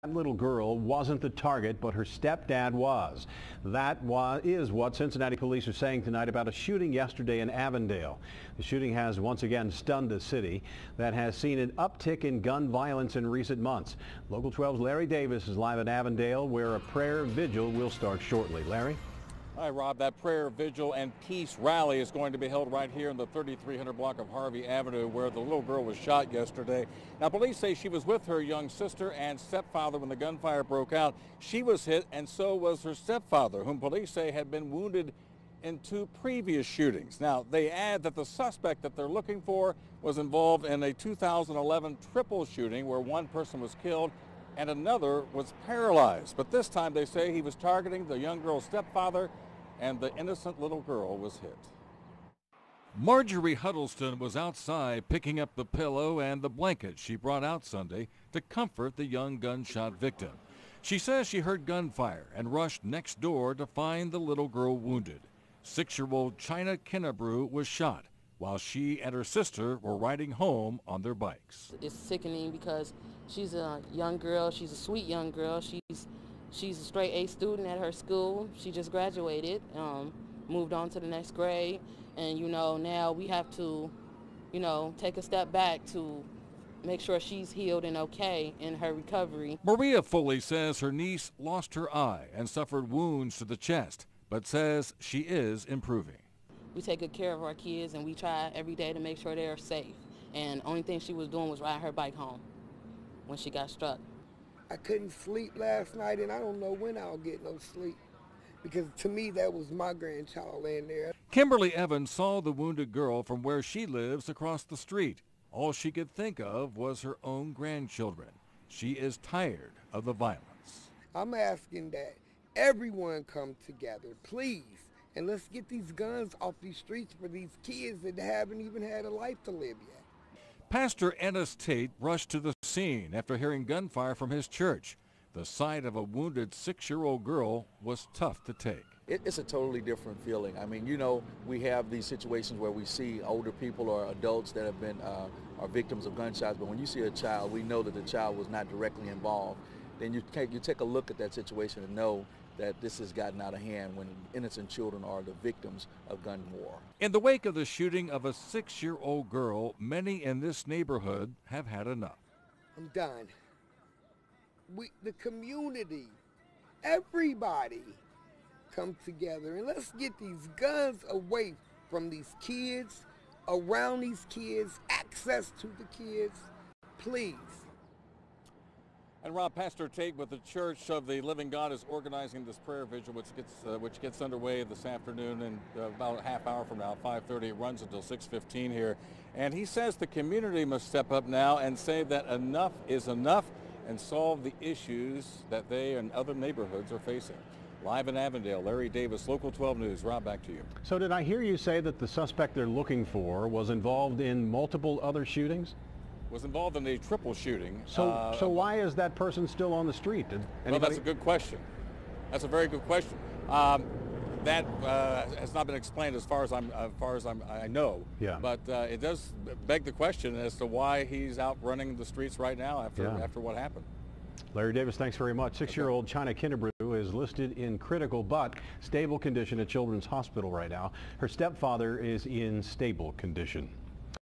That little girl wasn't the target, but her stepdad was. Is what Cincinnati police are saying tonight about a shooting yesterday in Avondale. The shooting has once again stunned the city that has seen an uptick in gun violence in recent months. Local 12's Larry Davis is live in Avondale, where a prayer vigil will start shortly. Larry? Hi, Rob. That prayer vigil and peace rally is going to be held right here in the 3300 block of Harvey Avenue, where the little girl was shot yesterday. Now, police say she was with her young sister and stepfather when the gunfire broke out. She was hit, and so was her stepfather, whom police say had been wounded in 2 previous shootings. Now, they add that the suspect that they're looking for was involved in a 2011 triple shooting where one person was killed and another was paralyzed. But this time they say he was targeting the young girl's stepfather, and the innocent little girl was hit. Marjorie Huddleston was outside picking up the pillow and the blanket she brought out Sunday to comfort the young gunshot victim. She says she heard gunfire and rushed next door to find the little girl wounded. 6-year-old China Kennebrew was shot while she and her sister were riding home on their bikes. It's sickening because she's a young girl. She's a sweet young girl. She's a straight A student at her school. She just graduated, moved on to the next grade. And, now we have to, take a step back to make sure she's healed and okay in her recovery. Maria Foley says her niece lost her eye and suffered wounds to the chest, but says she is improving. We take good care of our kids, and we try every day to make sure they're safe. And the only thing she was doing was riding her bike home when she got struck. I couldn't sleep last night, and I don't know when I'll get no sleep, because to me that was my grandchild laying there. Kimberly Evans saw the wounded girl from where she lives across the street. All she could think of was her own grandchildren. She is tired of the violence. I'm asking that everyone come together, please, and let's get these guns off these streets for these kids that haven't even had a life to live yet. Pastor Ennis Tate rushed to the scene after hearing gunfire from his church. The sight of a wounded 6-year-old girl was tough to take. It's a totally different feeling. I mean, we have these situations where we see older people or adults that have been are victims of gunshots, but when you see a child, we know that the child was not directly involved. Then you take a look at that situation and know that this has gotten out of hand when innocent children are the victims of gun war. In the wake of the shooting of a 6-year-old girl, many in this neighborhood have had enough. I'm done. The community, everybody come together and let's get these guns away from these kids, around these kids, access to the kids, please. And Rob, Pastor Tate with the Church of the Living God is organizing this prayer vigil, which gets underway this afternoon in about a half hour from now, 5:30. It runs until 6:15 here. And he says the community must step up now and say that enough is enough and solve the issues that they and other neighborhoods are facing. Live in Avondale, Larry Davis, Local 12 News. Rob, back to you. So did I hear you say that the suspect they're looking for was involved in multiple other shootings? Was involved in a triple shooting. So why is that person still on the street? Well, that's a good question. That's a very good question. That has not been explained as far as I know. Yeah. But it does beg the question as to why he's out running the streets right now after what happened. Larry Davis, thanks very much. 6-year-old China Kennebrew is listed in critical but stable condition at Children's Hospital right now. Her stepfather is in stable condition.